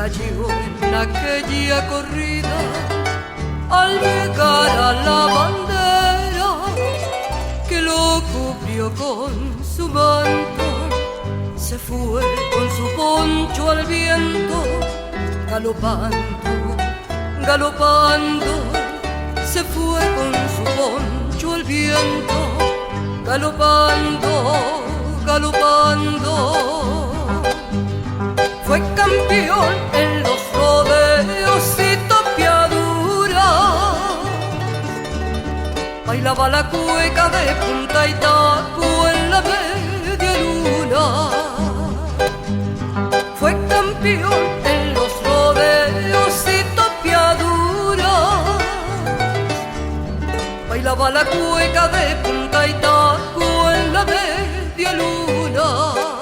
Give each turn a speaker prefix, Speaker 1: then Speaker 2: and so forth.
Speaker 1: cayó en aquella corrida al llegar a la bandera que lo cubrió con su manto. Se fue con su poncho al viento, galopando, galopando. Se fue con su poncho al viento, galopando, galopando. Fue campeón en los rodeos y topiaduras, bailaba la cueca de punta y taco en la media luna. Fue campeón en los rodeos y topiaduras, bailaba la cueca de punta y taco en la media luna.